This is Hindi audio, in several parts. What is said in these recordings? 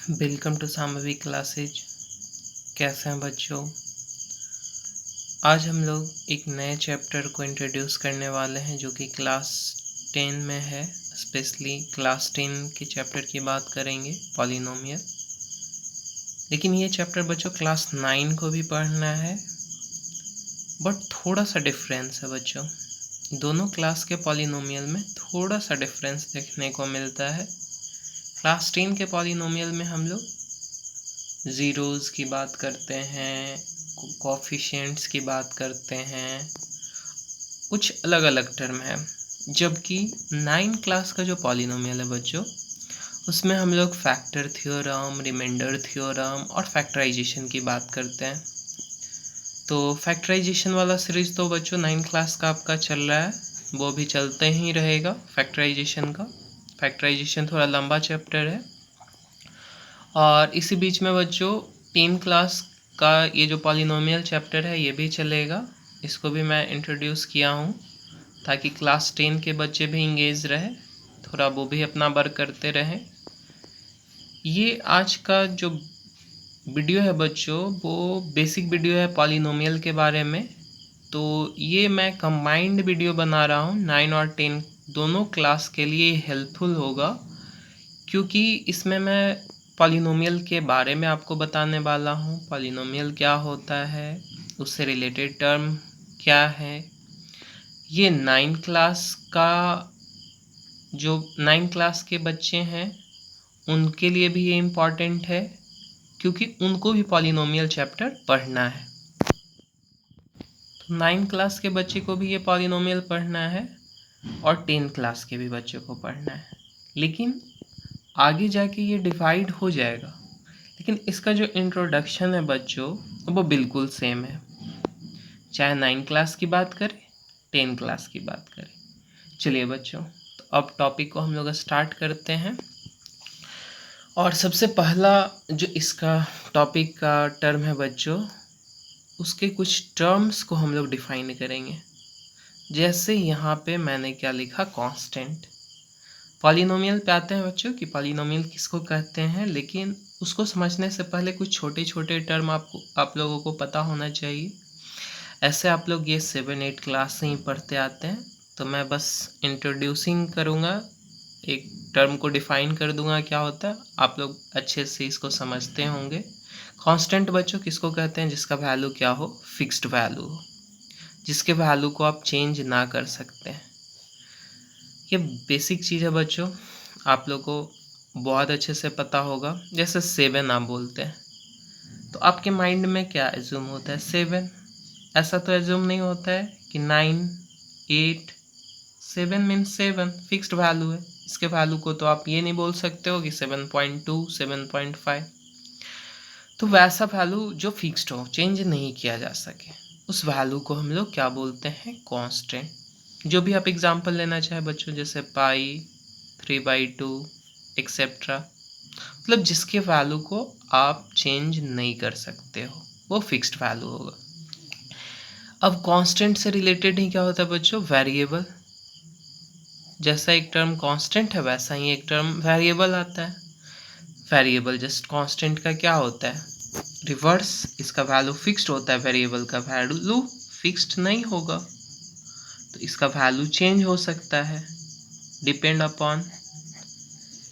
Welcome to सामवी classes. कैसे हैं बच्चों? आज हम लोग एक नए चैप्टर को इंट्रोड्यूस करने वाले हैं जो कि क्लास 10 में है। स्पेशली क्लास 10 के चैप्टर की बात करेंगे, पॉलिनोमियल। लेकिन ये चैप्टर बच्चों क्लास 9 को भी पढ़ना है, बट थोड़ा सा डिफरेंस है बच्चों। दोनों क्लास के पॉलिनोमियल में थोड़ा सा डिफरेंस देखने को मिलता है। क्लास 10 के पॉलिनोमियल में हम लोग ज़ीरोज़ की बात करते हैं, कोफिशिएंट्स की बात करते हैं, कुछ अलग अलग टर्म है। जबकि 9 क्लास का जो पॉलिनोमियल है बच्चों, उसमें हम लोग फैक्टर थ्योरम, रिमाइंडर थ्योरम और फैक्टराइजेशन की बात करते हैं। तो फैक्टराइजेशन वाला सीरीज़ तो बच्चों 9 क्लास का आपका चल रहा है, वो भी चलते ही रहेगा फैक्टराइजेशन का। फैक्टराइजेशन थोड़ा लंबा चैप्टर है। और इसी बीच में बच्चों 10 क्लास का ये जो पॉलिनोमियल चैप्टर है ये भी चलेगा। इसको भी मैं इंट्रोड्यूस किया हूँ ताकि क्लास 10 के बच्चे भी इंगेज रहे, थोड़ा वो भी अपना वर्क करते रहें। ये आज का जो वीडियो है बच्चों, वो बेसिक वीडियो है पॉलिनोमियल के बारे में। तो ये मैं कंबाइंड वीडियो बना रहा हूँ 9 और 10 दोनों क्लास के लिए हेल्पफुल होगा, क्योंकि इसमें मैं पॉलिनोमियल के बारे में आपको बताने वाला हूँ। पॉलिनोमियल क्या होता है, उससे रिलेटेड टर्म क्या है। ये 9 क्लास का जो 9 क्लास के बच्चे हैं उनके लिए भी ये इम्पॉर्टेंट है, क्योंकि उनको भी पॉलिनोमियल चैप्टर पढ़ना है। तो 9 क्लास के बच्चे को भी ये पॉलिनोमियल पढ़ना है और 10 क्लास के भी बच्चे को पढ़ना है। लेकिन आगे जाके ये डिवाइड हो जाएगा, लेकिन इसका जो इंट्रोडक्शन है बच्चों वो बिल्कुल सेम है, चाहे 9 क्लास की बात करें 10 क्लास की बात करें। चलिए बच्चों, तो अब टॉपिक को हम लोग स्टार्ट करते हैं। और सबसे पहला जो इसका टॉपिक का टर्म है बच्चों, उसके कुछ टर्म्स को हम लोग डिफाइन करेंगे। जैसे यहाँ पे मैंने क्या लिखा, कांस्टेंट। पॉलिनोमियल पे आते हैं बच्चों कि पॉलिनोमियल किसको कहते हैं, लेकिन उसको समझने से पहले कुछ छोटे छोटे टर्म आप लोगों को पता होना चाहिए। ऐसे आप लोग ये 7-8 क्लास से ही पढ़ते आते हैं, तो मैं बस इंट्रोड्यूसिंग करूँगा, एक टर्म को डिफाइन कर दूंगा क्या होता है, आप लोग अच्छे से इसको समझते होंगे। कांस्टेंट बच्चों किसको कहते हैं? जिसका वैल्यू क्या हो, फिक्स्ड वैल्यू हो, जिसके वैल्यू को आप चेंज ना कर सकते हैं। ये बेसिक चीज़ है बच्चों, आप लोग को बहुत अच्छे से पता होगा। जैसे 7 आप बोलते हैं तो आपके माइंड में क्या एज्यूम होता है? 7। ऐसा तो एज्यूम नहीं होता है कि 9, 8। 7 मीन्स 7 फिक्स्ड वैल्यू है। इसके वैल्यू को तो आप ये नहीं बोल सकते हो कि 7.2, 7.5। तो वैसा वैल्यू जो फिक्स्ड हो, चेंज नहीं किया जा सके, उस वैल्यू को हम लोग क्या बोलते हैं? कांस्टेंट। जो भी आप एग्जांपल लेना चाहे बच्चों, जैसे पाई, 3/2 एक्सेट्रा, मतलब जिसके वैल्यू को आप चेंज नहीं कर सकते हो वो फिक्स्ड वैल्यू होगा। अब कांस्टेंट से रिलेटेड ही क्या होता है बच्चों? वेरिएबल। जैसा एक टर्म कांस्टेंट है वैसा ही एक टर्म वेरिएबल आता है। वेरिएबल जस्ट कांस्टेंट का क्या होता है? रिवर्स। इसका वैल्यू फिक्स्ड होता है, वेरिएबल का वैल्यू फिक्स्ड नहीं होगा, तो इसका वैल्यू चेंज हो सकता है, depend upon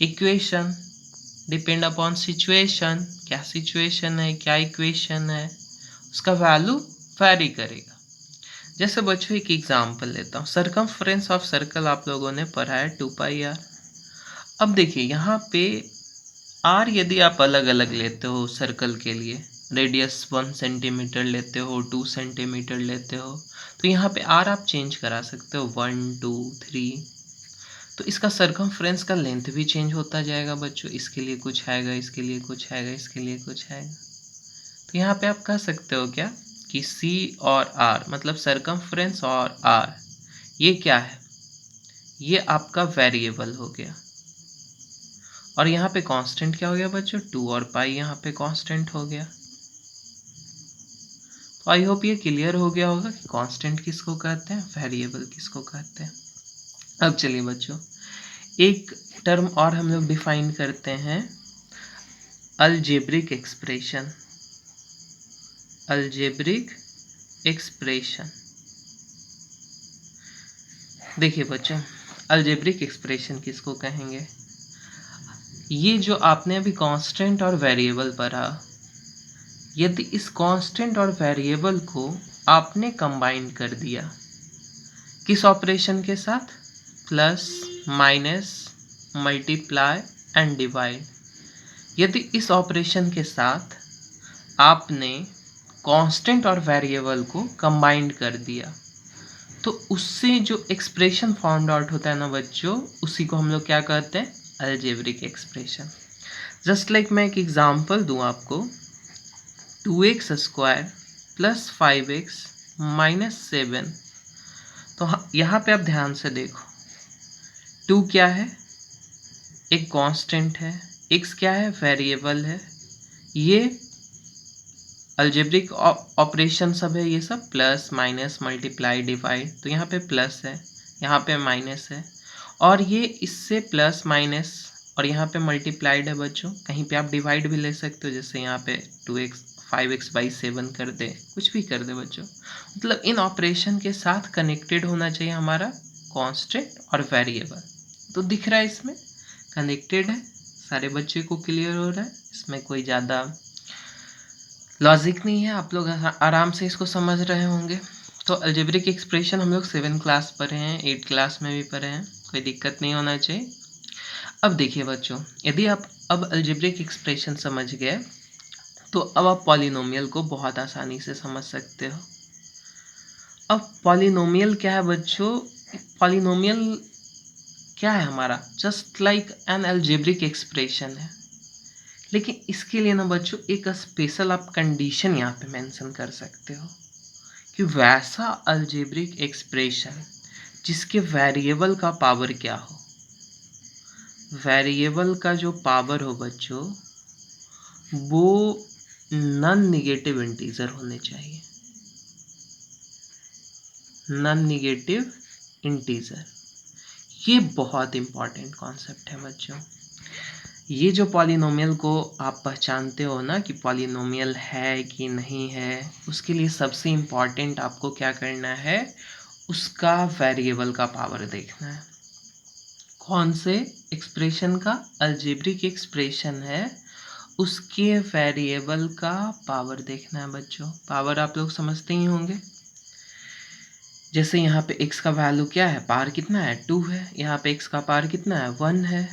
equation, depend upon situation. क्या सिचुएशन है, क्या इक्वेशन है, उसका वैल्यू वेरी करेगा। जैसे बच्चों एक एग्जांपल लेता हूँ, सरकमफ्रेंस ऑफ सर्कल आप लोगों ने पढ़ा है 2πr। अब देखिए यहाँ पे आर यदि आप अलग अलग लेते हो सर्कल के लिए, रेडियस 1 सेंटीमीटर लेते हो, 2 सेंटीमीटर लेते हो, तो यहाँ पे आर आप चेंज करा सकते हो, 1, 2, 3। तो इसका सरकमफ्रेंस का लेंथ भी चेंज होता जाएगा बच्चों। इसके लिए कुछ आएगा, इसके लिए कुछ आएगा, इसके लिए कुछ आएगा। तो यहाँ पे आप कह सकते हो क्या कि सी और आर, मतलब सरकमफ्रेंस और आर, ये क्या है? ये आपका वेरिएबल हो गया। और यहाँ पे कांस्टेंट क्या हो गया बच्चों? 2 और पाई यहाँ पे कांस्टेंट हो गया। तो आई होप ये क्लियर हो गया होगा कि कांस्टेंट किसको कहते हैं, वेरिएबल किसको कहते हैं। अब चलिए बच्चों, एक टर्म और हम लोग डिफाइन करते हैं, अलजेब्रिक एक्सप्रेशन, अलजेब्रिक एक्सप्रेशन। देखिए बच्चों, अलजेब्रिक एक्सप्रेशन किसको कहेंगे? ये जो आपने अभी कांस्टेंट और वेरिएबल पढ़ा, यदि इस कांस्टेंट और वेरिएबल को आपने कंबाइन कर दिया किस ऑपरेशन के साथ? Plus, minus, multiply and divide. यदि इस ऑपरेशन के साथ आपने कांस्टेंट और वेरिएबल को कंबाइन कर दिया तो उससे जो एक्सप्रेशन फाउंड आउट होता है ना बच्चों, उसी को हम लोग क्या कहते हैं? Algebraic expression. जस्ट लाइक मैं एक एग्जांपल दूं आपको, 2x square plus 5x minus 7। तो यहाँ पे आप ध्यान से देखो, 2 क्या है? एक कांस्टेंट है, x क्या है? वेरिएबल है। ये अलजेब्रिक ऑपरेशन सब है, ये सब प्लस माइनस मल्टीप्लाई डिवाइड। तो यहाँ पे प्लस है, यहाँ पे माइनस है, और ये इससे प्लस माइनस और यहाँ पे मल्टीप्लाइड है बच्चों। कहीं पे आप डिवाइड भी ले सकते हो, जैसे यहाँ पे 2x 5x बाई 7 कर दे, कुछ भी कर दे बच्चों। मतलब इन ऑपरेशन के साथ कनेक्टेड होना चाहिए हमारा कांस्टेंट और वेरिएबल। तो दिख रहा है इसमें कनेक्टेड है, सारे बच्चे को क्लियर हो रहा है, इसमें कोई ज़्यादा लॉजिक नहीं है, आप लोग आराम से इसको समझ रहे होंगे। तो अलजेब्रिक एक्सप्रेशन हम लोग 7 क्लास पढ़े हैं, 8 क्लास में भी पढ़े हैं, कोई दिक्कत नहीं होना चाहिए। अब देखिए बच्चों, यदि आप अब अलजेब्रिक एक्सप्रेशन समझ गए तो अब आप पॉलिनोमियल को बहुत आसानी से समझ सकते हो। अब पॉलिनोमियल क्या है बच्चों? पॉलिनोमियल क्या है हमारा? Just like an algebraic expression है, लेकिन इसके लिए ना बच्चों एक स्पेशल आप कंडीशन यहाँ पे मेंशन कर सकते हो कि वैसा अलजेब्रिक एक्सप्रेशन जिसके वेरिएबल का पावर क्या हो, वेरिएबल का जो पावर हो बच्चों वो नॉन निगेटिव इंटीजर होने चाहिए, नॉन निगेटिव इंटीजर। ये बहुत इंपॉर्टेंट कॉन्सेप्ट है बच्चों। ये जो पॉलिनोमियल को आप पहचानते हो ना कि पॉलिनोमियल है कि नहीं है, उसके लिए सबसे इम्पॉर्टेंट आपको क्या करना है? उसका वेरिएबल का पावर देखना है। कौन से एक्सप्रेशन का? अलजेब्रिक एक्सप्रेशन है, उसके वेरिएबल का पावर देखना है बच्चों। पावर आप लोग समझते ही होंगे, जैसे यहाँ पे x का वैल्यू क्या है? पावर कितना है? 2 है। यहाँ पे x का पावर कितना है? 1 है।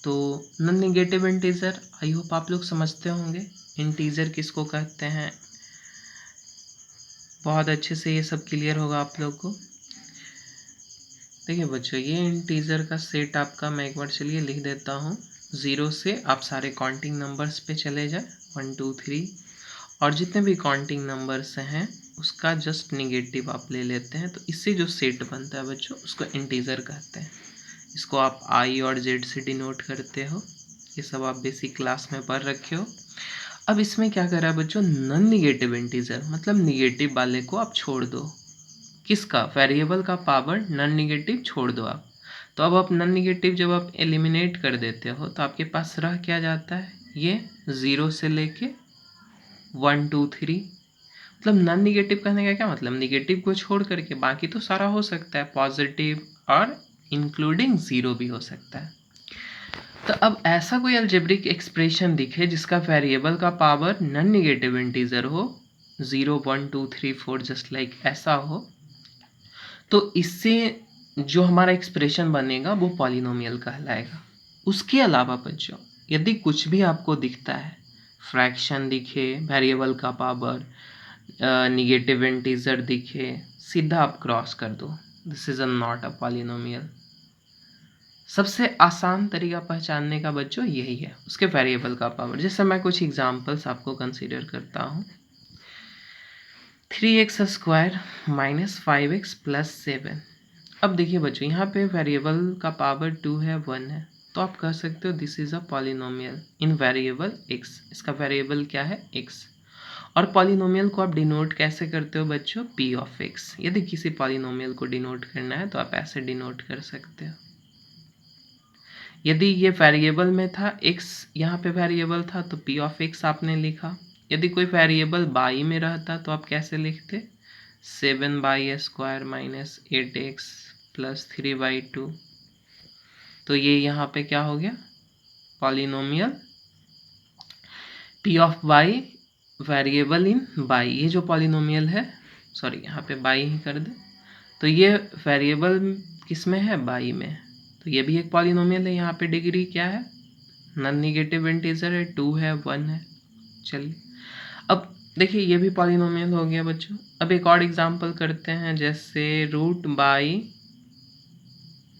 तो non negative integer, I hope आप लोग समझते होंगे इंटीजर किसको कहते हैं। बहुत अच्छे से ये सब क्लियर होगा आप लोग को। देखिए बच्चों, ये इंटीजर का सेट आपका मैं एक बार चलिए लिख देता हूँ। 0 से आप सारे काउंटिंग नंबर्स पे चले जाए, 1 2 3, और जितने भी काउंटिंग नंबर्स हैं उसका जस्ट निगेटिव आप ले लेते हैं। तो इससे जो सेट बनता है बच्चों उसको इंटीजर कहते हैं। इसको आप आई और जेड से डिनोट करते हो, ये सब आप बेसिक क्लास में पढ़ रखे हो। अब इसमें क्या कर रहा है बच्चों? नॉन निगेटिव इंटीजर, मतलब निगेटिव वाले को आप छोड़ दो। किसका? वेरिएबल का पावर नॉन निगेटिव छोड़ दो आप। तो अब आप नॉन निगेटिव जब आप एलिमिनेट कर देते हो तो आपके पास रह क्या जाता है? ये 0 से लेके 1 2 3। मतलब नॉन निगेटिव कहने का क्या मतलब? निगेटिव को छोड़ करके बाकी तो सारा हो सकता है, पॉजिटिव और इंक्लूडिंग 0 भी हो सकता है। तो अब ऐसा कोई अलजेब्रिक एक्सप्रेशन दिखे जिसका वेरिएबल का पावर नॉन निगेटिव इंटीजर हो, 0 1 2 3 4 जस्ट लाइक ऐसा हो, तो इससे जो हमारा एक्सप्रेशन बनेगा वो पॉलिनोमियल कहलाएगा। उसके अलावा बच्चों यदि कुछ भी आपको दिखता है, फ्रैक्शन दिखे, वेरिएबल का पावर, निगेटिव इंटीजर दिखे, सीधा आप क्रॉस कर दो, this is not a polynomial. सबसे आसान तरीका पहचानने का बच्चों यही है, उसके वेरिएबल का पावर। जैसे मैं कुछ एग्जांपल्स आपको कंसीडर करता हूँ। 3x square minus 5x plus 7। अब देखिए बच्चों, यहाँ पे वेरिएबल का पावर 2 है, 1 है, तो आप कह सकते हो this is a polynomial in variable x। इसका वेरिएबल क्या है? x। और पॉलिनोमियल को आप डिनोट कैसे करते हो बच्चों? p of x। यदि किसी पॉलिनोमियल को डिनोट करना है तो आप ऐसे डिनोट कर सकते हो। यदि ये वेरिएबल में था, x यहाँ पे वेरिएबल था तो p ऑफ x आपने लिखा। यदि कोई वेरिएबल बाई में रहता तो आप कैसे लिखते, 7/² माइनस 8x प्लस 3/2। तो ये यहाँ पे क्या हो गया, polynomial p of y variable in by, ये जो पॉलिनोमियल है, सॉरी यहाँ पे बाई ही कर दे, तो ये वेरिएबल किस में है, बाई में, तो ये भी एक पॉलिनोमियल है। यहाँ पे डिग्री क्या है, नॉन निगेटिव इंटीजर है, 2 है, 1 है। चलिए अब देखिए ये भी पॉलिनोमियल हो गया बच्चों। अब एक और एग्जांपल करते हैं, जैसे रूट बाई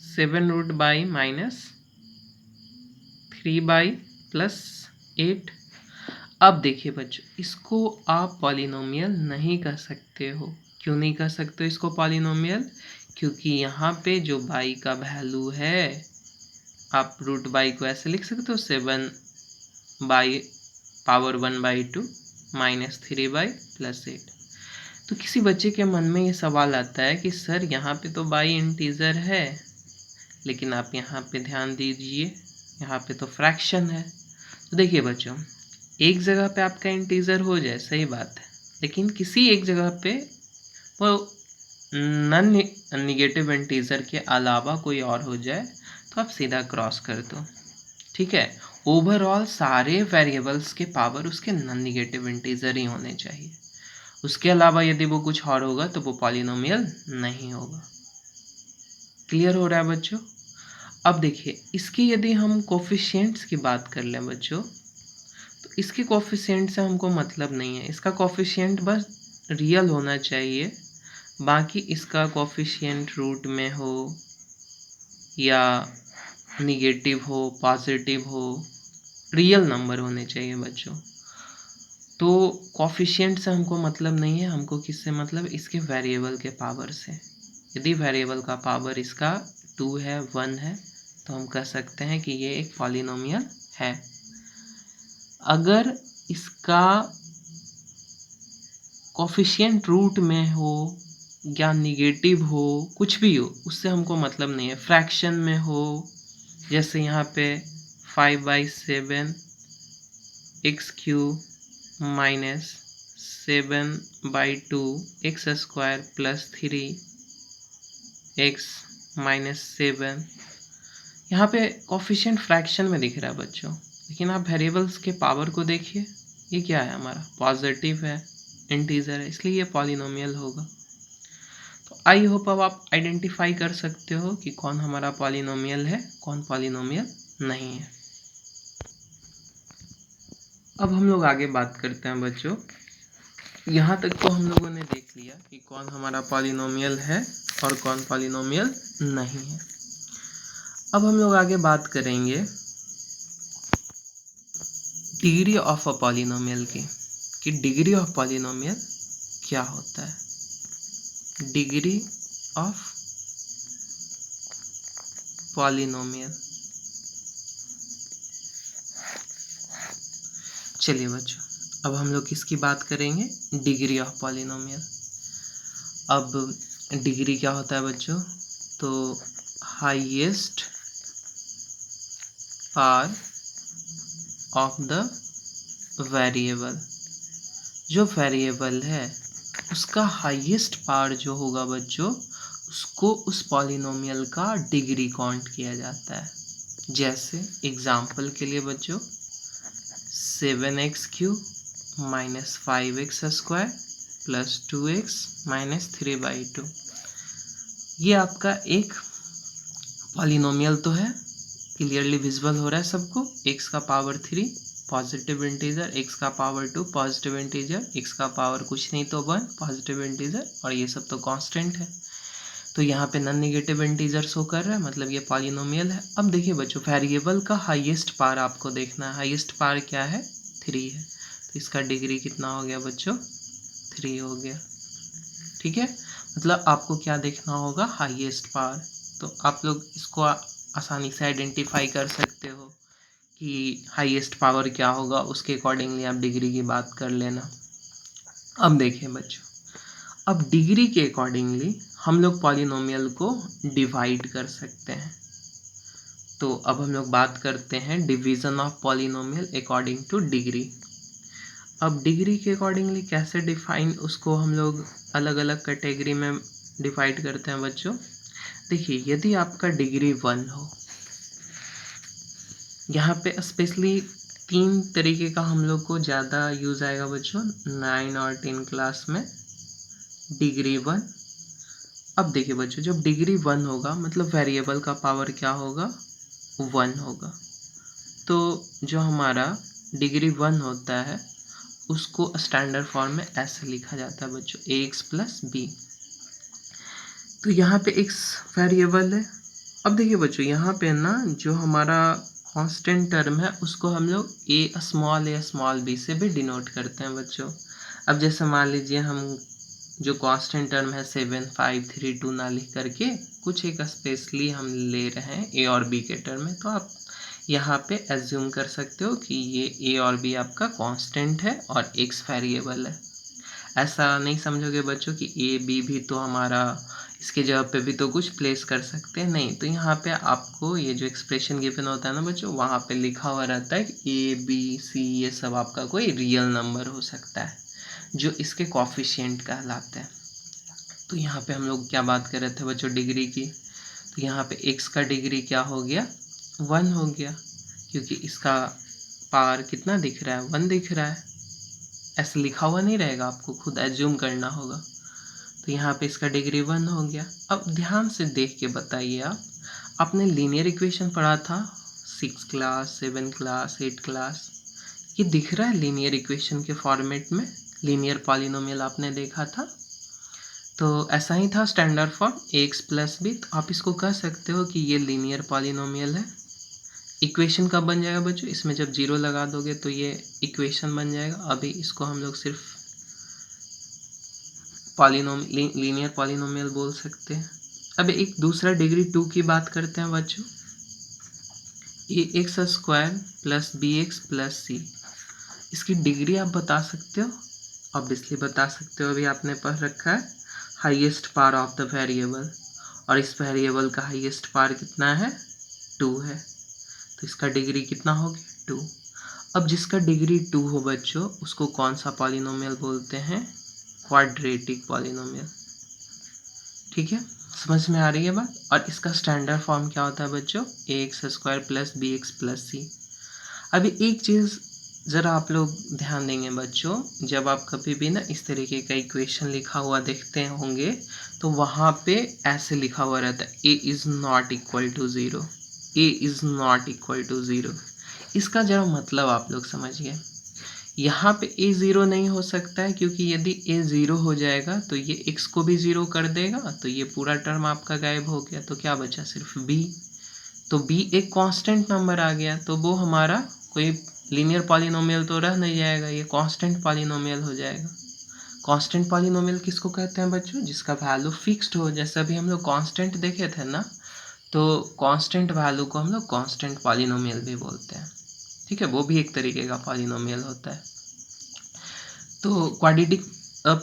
7√/- (3/+8). अब देखिए बच्चों, इसको आप पॉलिनोमियल नहीं कह सकते हो। क्यों नहीं कह सकते हो इसको पॉलिनोमियल, क्योंकि यहाँ पे जो बाई का वैल्यू है, आप रूट बाई को ऐसे लिख सकते हो, 7/(1/2) माइनस 3/+8। तो किसी बच्चे के मन में ये सवाल आता है कि सर यहाँ पे तो बाई इंटीजर है, लेकिन आप यहाँ पे ध्यान दीजिए, यहाँ पे तो फ्रैक्शन है। तो देखिए बच्चों, एक जगह पे आपका इंटीजर हो जाए सही बात है, लेकिन किसी एक जगह पे वो नॉन निगेटिव इंटीजर के अलावा कोई और हो जाए तो आप सीधा क्रॉस कर दो, ठीक है। ओवरऑल सारे वेरिएबल्स के पावर उसके नॉन निगेटिव इंटीजर ही होने चाहिए, उसके अलावा यदि वो कुछ और होगा तो वो पॉलिनोमियल नहीं होगा। क्लियर हो रहा है बच्चों। अब देखिए इसकी यदि हम कोफिशिएंट्स की बात कर लें बच्चों, तो इसके कोफिशिएंट से हमको मतलब नहीं है, इसका कोफिशिएंट बस रियल होना चाहिए, बाकी इसका कोफिशिएंट रूट में हो या निगेटिव हो, पॉजिटिव हो, रियल नंबर होने चाहिए बच्चों। तो कोफिशिएंट से हमको मतलब नहीं है, हमको किससे मतलब, इसके वेरिएबल के पावर से। यदि वेरिएबल का पावर इसका 2 है, 1 है, तो हम कह सकते हैं कि ये एक पॉलिनोमियल है। अगर इसका कोफिशिएंट रूट में हो या निगेटिव हो, कुछ भी हो, उससे हमको मतलब नहीं है। फ्रैक्शन में हो, जैसे यहाँ पे 5/7 x³ minus 7/2 x² plus 3x minus 7, यहाँ पे कोफिशिएंट फ्रैक्शन में दिख रहा है बच्चों, लेकिन आप वेरिएबल्स के पावर को देखिए, ये क्या है, हमारा पॉजिटिव है, इंटीजर है, इसलिए ये पॉलिनोमियल होगा। तो आई होप अब आप आइडेंटिफाई कर सकते हो कि कौन हमारा पॉलिनोमियल है, कौन पॉलिनोमियल नहीं है। अब हम लोग आगे बात करते हैं बच्चों। यहाँ तक तो हम लोगों ने देख लिया कि कौन हमारा पॉलिनोमियल है और कौन पॉलिनोमियल नहीं है। अब हम लोग आगे बात करेंगे डिग्री ऑफ अ पॉलिनोमियल की, कि डिग्री ऑफ पॉलिनोमियल क्या होता है। डिग्री ऑफ पॉलिनोमियल, चलिए बच्चों अब हम लोग किसकी बात करेंगे, डिग्री ऑफ पॉलिनोमियल। अब डिग्री क्या होता है बच्चों, तो highest power of the variable, जो वेरिएबल है उसका हाईएस्ट पावर जो होगा बच्चों, उसको उस पॉलिनोमियल का डिग्री काउंट किया जाता है। जैसे एग्जाम्पल के लिए बच्चों 7x³ minus 5x² plus 2x minus 3/2, ये आपका एक पॉलिनोमियल तो है, क्लियरली विजिबल हो रहा है सबको। x का पावर 3 पॉजिटिव इंटीजर, x का पावर 2 पॉजिटिव इंटीजर, x का पावर कुछ नहीं तो 1 पॉजिटिव इंटीजर, और ये सब तो कांस्टेंट है। तो यहाँ पे नॉन निगेटिव इंटीजर शो कर रहा है, मतलब ये पॉलिनोमियल है। अब देखिए बच्चों, वेरिएबल का हाईएस्ट पावर आपको देखना है, हाईएस्ट पावर क्या है, 3 है, तो इसका डिग्री कितना हो गया बच्चों, 3 हो गया, ठीक है। मतलब आपको क्या देखना होगा, हाईएस्ट पावर। तो आप लोग इसको आसानी से आइडेंटिफाई कर सकते हो कि हाईएस्ट पावर क्या होगा, उसके अकॉर्डिंगली आप डिग्री की बात कर लेना। अब देखिए बच्चों, अब डिग्री के अकॉर्डिंगली हम लोग पॉलिनोमियल को डिवाइड कर सकते हैं। तो अब हम लोग बात करते हैं division of polynomial according two degree. अब डिग्री के अकॉर्डिंगली कैसे डिफाइन, उसको हम लोग अलग अलग कैटेगरी में डिवाइड करते हैं बच्चों। देखिए, यदि आपका डिग्री 1 हो, यहाँ पे स्पेशली 3 तरीके का हम लोग को ज़्यादा यूज़ आएगा बच्चों 9 और 10 क्लास में। डिग्री 1, अब देखिए बच्चों, जब डिग्री 1 होगा मतलब वेरिएबल का पावर क्या होगा, 1 होगा। तो जो हमारा डिग्री 1 होता है उसको स्टैंडर्ड फॉर्म में ऐसे लिखा जाता है बच्चों, ax प्लस बी। तो यहाँ पे x वेरिएबल है। अब देखिए बच्चों, यहाँ पे ना जो हमारा कांस्टेंट टर्म है उसको हम लोग a स्मॉल b से भी डिनोट करते हैं बच्चों। अब जैसे मान लीजिए हम जो कांस्टेंट टर्म है 7, 5, 3, 2 ना लिख करके कुछ एक स्पेशली हम ले रहे हैं a और b के टर्म में, तो आप यहाँ पे एज्यूम कर सकते हो कि ये a और b आपका कांस्टेंट है और x वेरिएबल है। ऐसा नहीं समझोगे बच्चों कि a b भी तो हमारा इसके जगह पे भी तो कुछ प्लेस कर सकते हैं, नहीं। तो यहाँ पे आपको ये जो एक्सप्रेशन गिवन होता है ना बच्चों, वहाँ पे लिखा हुआ रहता है कि a b c ये सब आपका कोई रियल नंबर हो सकता है जो इसके कोफिशिएंट कहलाते हैं। तो यहाँ पे हम लोग क्या बात कर रहे थे बच्चों, डिग्री की। तो यहाँ पे x का डिग्री क्या हो गया, 1 हो गया, क्योंकि इसका पावर कितना दिख रहा है, 1 दिख रहा है। ऐसे लिखा हुआ नहीं रहेगा, आपको खुद एज्यूम करना होगा। तो यहाँ पे इसका डिग्री 1 हो गया। अब ध्यान से देख के बताइए, आपने लीनियर इक्वेशन पढ़ा था 6 क्लास, 7 क्लास, 8 क्लास, ये दिख रहा है लीनियर इक्वेशन के फॉर्मेट में। लीनियर पॉलिनोमियल आपने देखा था, तो ऐसा ही था standard form ax plus b. तो आप इसको कह सकते हो कि ये लीनियर पॉलिनोमियल है। इक्वेशन कब बन जाएगा बच्चों, इसमें जब 0 लगा दोगे तो ये इक्वेशन बन जाएगा। अभी इसको हम लोग सिर्फ लीनियर पॉलिनोमियल बोल सकते हैं। अब एक दूसरा डिग्री 2 की बात करते हैं बच्चों, ax square plus bx plus c। इसकी डिग्री आप बता सकते हो, ऑब्वियसली बता सकते हो, अभी आपने पढ़ रखा है highest power of the variable, और इस वेरिएबल का हाईएस्ट पावर कितना है, 2 है। तो इसका डिग्री कितना हो गया, 2। अब जिसका डिग्री 2 हो बच्चों उसको कौन सा पॉलिनोमियल बोलते हैं, क्वाड्रेटिक पॉलिनोमियल। ठीक है, समझ में आ रही है बात। और इसका स्टैंडर्ड फॉर्म क्या होता है बच्चों, ax square plus bx plus c। अभी एक चीज़ ज़रा आप लोग ध्यान देंगे बच्चों, जब आप कभी भी ना इस तरीके का इक्वेशन लिखा हुआ देखते होंगे तो वहाँ पे ऐसे लिखा हुआ रहता है a is not equal to 0, a is not equal to 0। इसका ज़रा मतलब आप लोग समझिए, यहाँ पे a 0 नहीं हो सकता है, क्योंकि यदि a 0 हो जाएगा तो ये x को भी 0 कर देगा, तो ये पूरा टर्म आपका गायब हो गया। तो क्या बचा, सिर्फ b। तो b एक कांस्टेंट नंबर आ गया, तो वो हमारा कोई लीनियर पॉलिनोमियल तो रह नहीं जाएगा, ये कांस्टेंट पॉलिनोमियल हो जाएगा। कांस्टेंट पॉलिनोमियल किसको कहते हैं बच्चों, जिसका वैल्यू फिक्स्ड हो। जैसे अभी हम लोग कांस्टेंट देखे थे ना, तो कांस्टेंट वैल्यू को हम लोग कांस्टेंट पॉलिनोमियल भी बोलते हैं। ठीक है, वो भी एक तरीके का पॉलिनोमियल होता है। तो क्वाड्रेटिक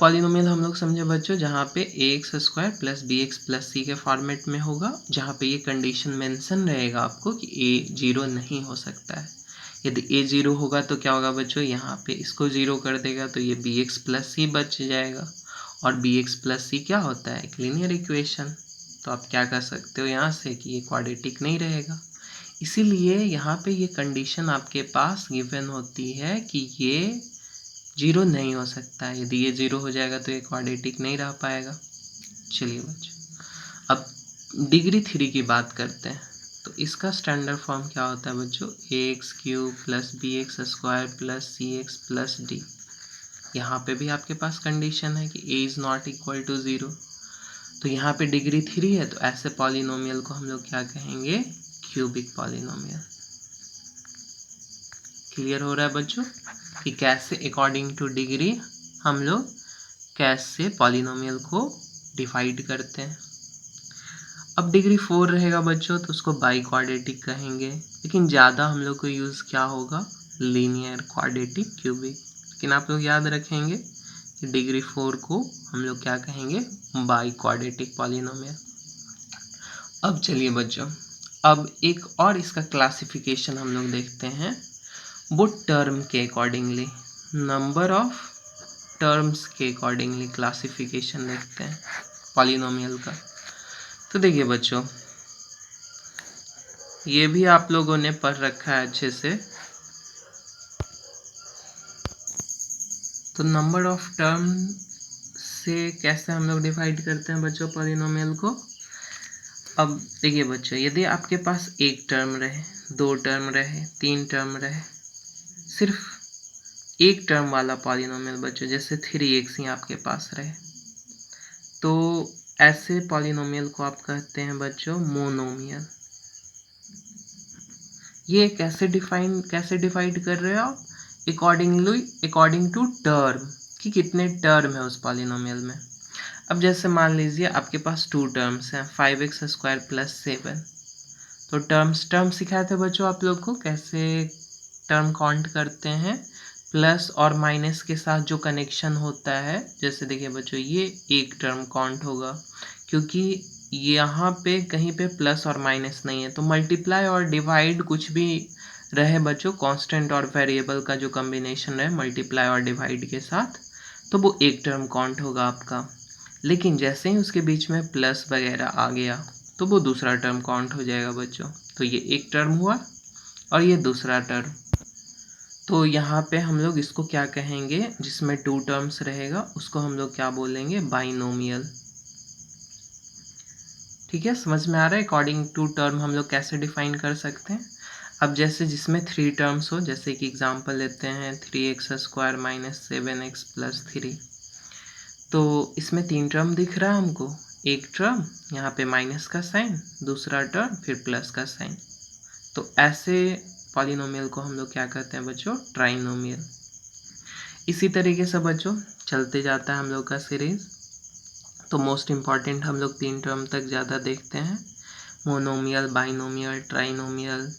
पॉलिनोमियल हम लोग समझे बच्चों, जहाँ पे ax square plus bx plus c के फॉर्मेट में होगा, जहाँ पे ये कंडीशन मेंशन रहेगा आपको कि a 0 नहीं हो सकता है। यदि a 0 होगा तो क्या होगा बच्चों, यहाँ पे इसको 0 कर देगा तो ये bx प्लस c बच जाएगा। और bx प्लस c क्या होता है, एक लीनियर इक्वेशन। तो आप क्या कर सकते हो यहाँ से कि ये क्वाड्रेटिक नहीं रहेगा। इसीलिए यहाँ पे ये कंडीशन आपके पास गिवन होती है कि ये 0 नहीं हो सकता है। यदि ये 0 हो जाएगा तो ये क्वाड्रेटिक नहीं रह पाएगा। चलिए बच्चों, अब डिग्री 3 की बात करते हैं। तो इसका स्टैंडर्ड फॉर्म क्या होता है बच्चों, ax cube plus bx square plus cx plus d। यहाँ पे भी आपके पास कंडीशन है कि a is not equal to 0। तो यहाँ पे डिग्री 3 है, तो ऐसे पॉलिनोमियल को हम लोग क्या कहेंगे, क्यूबिक पॉलिनोमियल। क्लियर हो रहा है बच्चों कि कैसे अकॉर्डिंग टू डिग्री हम लोग कैसे पॉलिनोमियल को डिवाइड करते हैं। अब डिग्री 4 रहेगा बच्चों तो उसको बाई क्वाड्रेटिक कहेंगे, लेकिन ज़्यादा हम लोग को यूज़ क्या होगा, लीनियर क्वाड्रेटिक क्यूबिक। लेकिन आप लोग याद रखेंगे कि डिग्री 4 को हम लोग क्या कहेंगे, बाई क्वाड्रेटिक पॉलिनोमियल। अब चलिए बच्चों, अब एक और इसका क्लासिफिकेशन हम लोग देखते हैं, वो टर्म के अकॉर्डिंगली, नंबर ऑफ टर्म्स के अकॉर्डिंगली क्लासिफिकेशन देखते हैं पॉलिनोमियल का। तो देखिए बच्चों, ये भी आप लोगों ने पढ़ रखा है अच्छे से। तो नंबर ऑफ टर्म से कैसे हम लोग डिवाइड करते हैं बच्चों पॉलिनोमियल को। अब देखिए बच्चों, यदि आपके पास एक टर्म रहे, दो टर्म रहे, तीन टर्म रहे, सिर्फ एक टर्म वाला पॉलिनोमियल बच्चों, जैसे 3x ही आपके पास रहे, तो ऐसे पॉलिनोमियल को आप कहते हैं बच्चों मोनोमियल। ये कैसे डिवाइड कर रहे हो आप, अकॉर्डिंग टू टर्म, कि कितने टर्म है उस पॉलिनोमियल में। अब जैसे मान लीजिए आपके पास टू टर्म्स हैं, 5x² + 7। तो टर्म सिखाए थे बच्चों आप लोग को कैसे टर्म काउंट करते हैं, प्लस और माइनस के साथ जो कनेक्शन होता है। जैसे देखिए बच्चों, ये एक टर्म काउंट होगा क्योंकि यहाँ पे कहीं पे प्लस और माइनस नहीं है। तो मल्टीप्लाई और डिवाइड कुछ भी रहे बच्चों, कांस्टेंट और वेरिएबल का जो कॉम्बिनेशन रहे मल्टीप्लाई और डिवाइड के साथ, तो वो एक टर्म काउंट होगा आपका। लेकिन जैसे ही उसके बीच में प्लस वगैरह आ गया तो वो दूसरा टर्म काउंट हो जाएगा बच्चों। तो ये एक टर्म हुआ और ये दूसरा टर्म। तो यहाँ पे हम लोग इसको क्या कहेंगे, जिसमें टू टर्म्स रहेगा उसको हम लोग क्या बोलेंगे, बाइनोमियल। ठीक है, समझ में आ रहा है अकॉर्डिंग टू टर्म हम लोग कैसे डिफाइन कर सकते हैं। अब जैसे जिसमें थ्री टर्म्स हो, जैसे कि एग्जांपल लेते हैं 3x² - 7x + 3। तो इसमें तीन टर्म दिख रहा है हमको, एक टर्म यहाँ पे माइनस का साइन, दूसरा टर्म फिर प्लस का साइन। तो ऐसे पॉलिनोमियल को हम लोग क्या कहते हैं बच्चों, ट्राइनोमियल। इसी तरीके से बच्चों चलते जाता है हम लोग का सीरीज। तो मोस्ट इम्पॉर्टेंट हम लोग तीन टर्म तक ज़्यादा देखते हैं, मोनोमियल, बाइनोमियल, ट्राइनोमियल।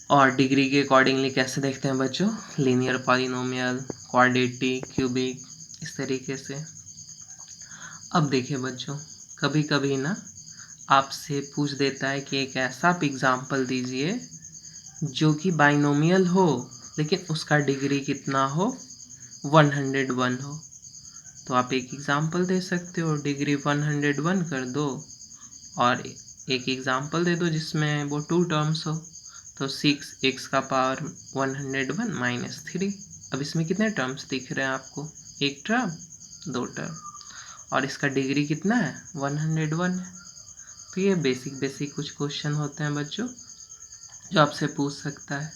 और डिग्री के अकॉर्डिंगली कैसे देखते हैं बच्चों, लीनियर पॉलिनोमियल, क्वाड्रेटिक, क्यूबिक, इस तरीके से। अब देखिए बच्चों, कभी कभी ना आपसे पूछ देता है कि एक ऐसा आप एग्जाम्पल दीजिए जो कि बाइनोमियल हो लेकिन उसका डिग्री कितना हो, 101 हो। तो आप एक एग्जाम्पल दे सकते हो, डिग्री 101 कर दो, और एक एग्जाम्पल दे दो जिसमें वो टू टर्म्स हो। तो 6x⁻101 - 3। अब इसमें कितने टर्म्स दिख रहे हैं आपको, एक टर्म, दो टर्म, और इसका डिग्री कितना है, 101 है। तो ये बेसिक कुछ क्वेश्चन होते हैं बच्चों जो आपसे पूछ सकता है।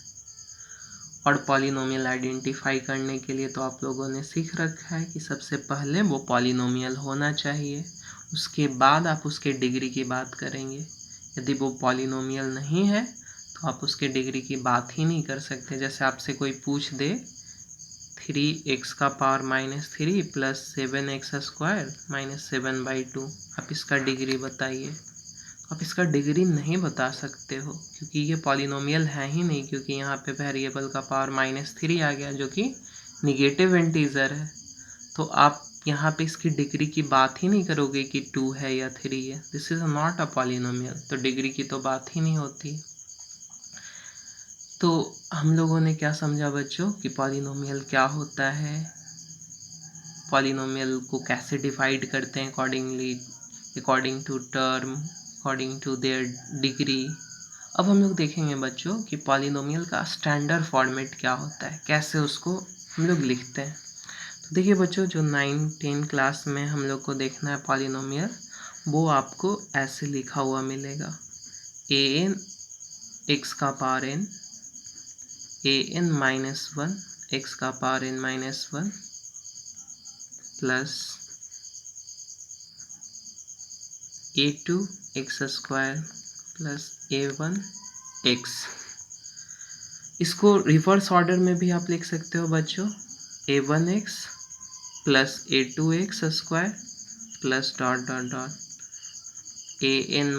और पॉलिनोमियल आइडेंटिफाई करने के लिए तो आप लोगों ने सीख रखा है कि सबसे पहले वो पॉलिनोमियल होना चाहिए, उसके बाद आप उसके डिग्री की बात करेंगे। यदि वो पॉलिनोमियल नहीं है तो आप उसके डिग्री की बात ही नहीं कर सकते। जैसे आपसे कोई पूछ दे 3x⁻³ + 7x² - 7/2, आप इसका डिग्री बताइए। आप इसका डिग्री नहीं बता सकते हो क्योंकि ये पॉलिनोमियल है ही नहीं, क्योंकि यहाँ पे वेरिएबल का पावर -3 आ गया जो कि निगेटिव इंटीजर है। तो आप यहाँ पे इसकी डिग्री की बात ही नहीं करोगे कि 2 है या 3 है। This is not a polynomial, तो डिग्री की तो बात ही नहीं होती। तो हम लोगों ने क्या समझा बच्चों कि पॉलिनोमियल क्या होता है, पॉलिनोमियल को कैसे डिवाइड करते हैं according to term, according to their degree. अब हम लोग देखेंगे बच्चों कि पॉलिनोमियल का स्टैंडर्ड फॉर्मेट क्या होता है, कैसे उसको हम लोग लिखते हैं। तो देखिए बच्चों, जो 9-10 क्लास में हम लोग को देखना है पॉलिनोमियल, वो आपको ऐसे लिखा हुआ मिलेगा, an x⁻n, an - 1 x⁻n - 1 plus a2 x² plus a1 x। इसको रिवर्स ऑर्डर में भी आप लिख सकते हो बच्चों, a1x plus a2x² plus dot dot dot an -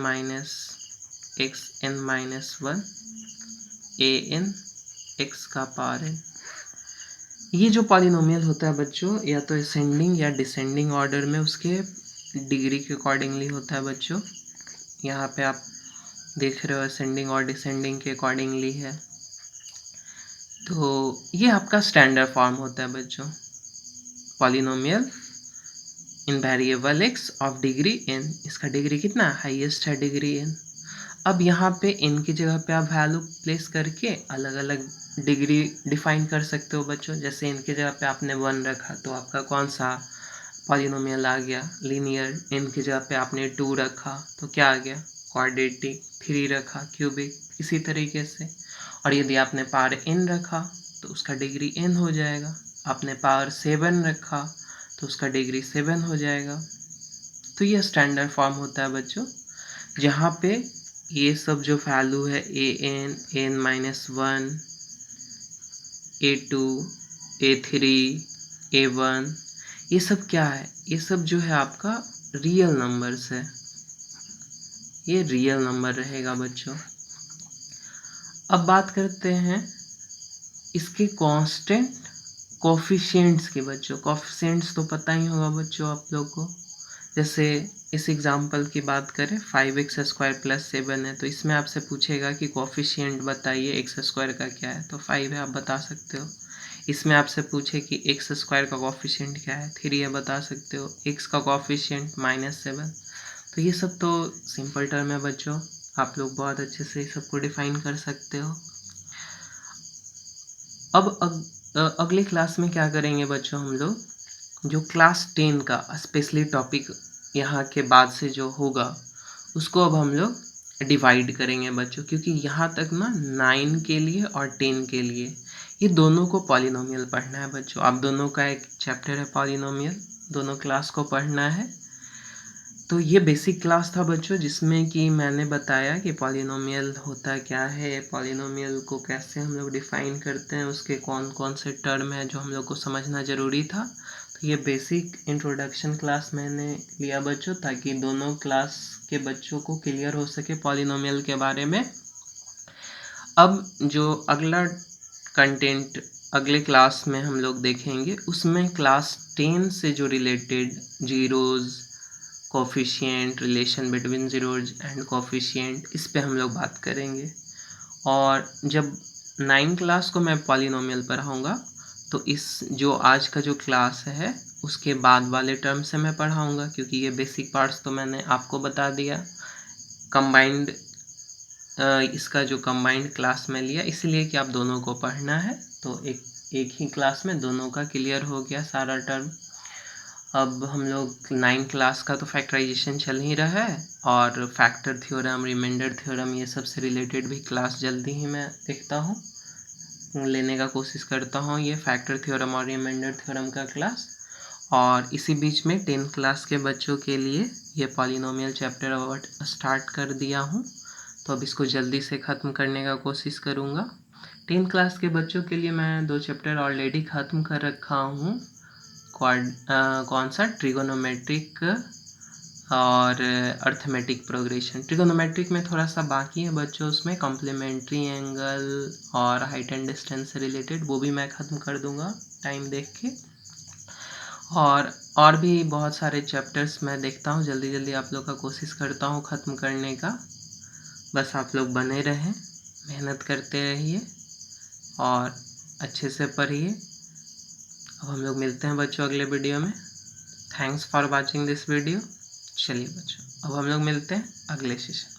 xn - 1 an x⁻n। ये जो पॉलिनोमियल होता है बच्चों, या तो असेंडिंग या डिसेंडिंग ऑर्डर में उसके डिग्री के अकॉर्डिंगली होता है बच्चों। यहाँ पे आप देख रहे हो असेंडिंग और डिसेंडिंग के अकॉर्डिंगली है। तो ये आपका स्टैंडर्ड फॉर्म होता है बच्चों, polynomial in variable x of degree n। इसका डिग्री कितना हाईएस्ट है, डिग्री n। अब यहाँ पे n की जगह पे आप वैल्यू प्लेस करके अलग अलग डिग्री डिफाइन कर सकते हो बच्चों। जैसे n की जगह पे आपने 1 रखा तो आपका कौन सा पॉलिनोमियल आ गया, लीनियर। n की जगह पे आपने 2 रखा तो क्या आ गया, क्वाड्रेटिक। 3 रखा, क्यूबिक, इसी तरीके से। और यदि आपने पावर n रखा तो उसका डिग्री n हो जाएगा। आपने पावर 7 रखा तो उसका डिग्री 7 हो जाएगा। तो ये स्टैंडर्ड फॉर्म होता है बच्चों, जहाँ पे ये सब जो वैल्यू है an, n-1, a2, a3, a1, ये सब क्या है, ये सब जो है आपका रियल नंबर्स है। ये रियल नंबर रहेगा बच्चों। अब बात करते हैं इसके कांस्टेंट कोफिशिएंट्स के बच्चों। कोफिशिएंट्स तो पता ही होगा बच्चों आप लोग को। जैसे इस एग्जांपल की बात करें 5x² + 7 है, तो इसमें आपसे पूछेगा कि कोफिशिएंट बताइए x² का क्या है, तो 5 है, आप बता सकते हो। इसमें आपसे पूछे कि x² का कोफिशिएंट क्या है, 3 है, बता सकते हो। x का कोफिशिएंट -7। तो ये सब तो सिंपल टर्म है बच्चों, आप लोग बहुत अच्छे से इस सबको डिफाइन कर सकते हो। अब अगले क्लास में क्या करेंगे बच्चों, हम लोग जो क्लास 10 का स्पेशली टॉपिक यहाँ के बाद से जो होगा उसको अब हम लोग डिवाइड करेंगे बच्चों, क्योंकि यहाँ तक ना 9 के लिए और 10 के लिए ये दोनों को पॉलिनोमियल पढ़ना है बच्चों। आप दोनों का एक चैप्टर है पॉलिनोमियल, दोनों क्लास को पढ़ना है। तो ये बेसिक क्लास था बच्चों, जिसमें कि मैंने बताया कि पॉलिनोमियल होता क्या है, पॉलिनोमियल को कैसे हम लोग डिफाइन करते हैं, उसके कौन कौन से टर्म है जो हम लोग को समझना ज़रूरी था। तो ये बेसिक इंट्रोडक्शन क्लास मैंने लिया बच्चों, ताकि दोनों क्लास के बच्चों को क्लियर हो सके पॉलिनोमियल के बारे में। अब जो अगला कंटेंट अगले क्लास में हम लोग देखेंगे, उसमें क्लास 10 से जो related zeros, coefficient, relation between zeros and coefficient, इस पे हम लोग बात करेंगे। और जब 9 क्लास को मैं पॉलिनोमियल पढ़ाऊँगा तो इस जो आज का जो क्लास है उसके बाद वाले टर्म से मैं पढ़ाऊँगा, क्योंकि ये बेसिक पार्ट्स तो मैंने आपको बता दिया। कंबाइंड इसका जो कंबाइंड क्लास में लिया इसलिए कि आप दोनों को पढ़ना है, तो एक ही क्लास में दोनों का क्लियर हो गया सारा टर्म। अब हम लोग 9 क्लास का तो फैक्टराइजेशन चल ही रहा है, और फैक्टर थ्योरम, रिमाइंडर थ्योरम, ये सब से रिलेटेड भी क्लास जल्दी ही मैं देखता हूँ, लेने का कोशिश करता हूँ ये फैक्टर थ्योरम और रिमाइंडर थ्योरम का क्लास। और इसी बीच में 10 क्लास के बच्चों के लिए ये पॉलिनोमियल चैप्टर अब स्टार्ट कर दिया हूँ, तो अब इसको जल्दी से ख़त्म करने का कोशिश करूँगा। 10 क्लास के बच्चों के लिए मैं 2 चैप्टर ऑलरेडी ख़त्म कर रखा हूँ। कौन सा, ट्रिगोनोमेट्रिक और अर्थमेटिक प्रोग्रेशन। ट्रिगोनोमेट्रिक में थोड़ा सा बाकी है बच्चों, उसमें कॉम्प्लीमेंट्री एंगल और हाइट एंड डिस्टेंस से रिलेटेड, वो भी मैं ख़त्म कर दूंगा टाइम देख के। और भी बहुत सारे चैप्टर्स मैं देखता हूँ, जल्दी जल्दी आप लोग का कोशिश करता हूँ ख़त्म करने का। बस आप लोग बने रहें, मेहनत करते रहिए और अच्छे से पढ़िए। अब हम लोग मिलते हैं बच्चों अगले वीडियो में। Thanks for watching this video. चलिए बच्चों, अब हम लोग मिलते हैं अगले सेशन।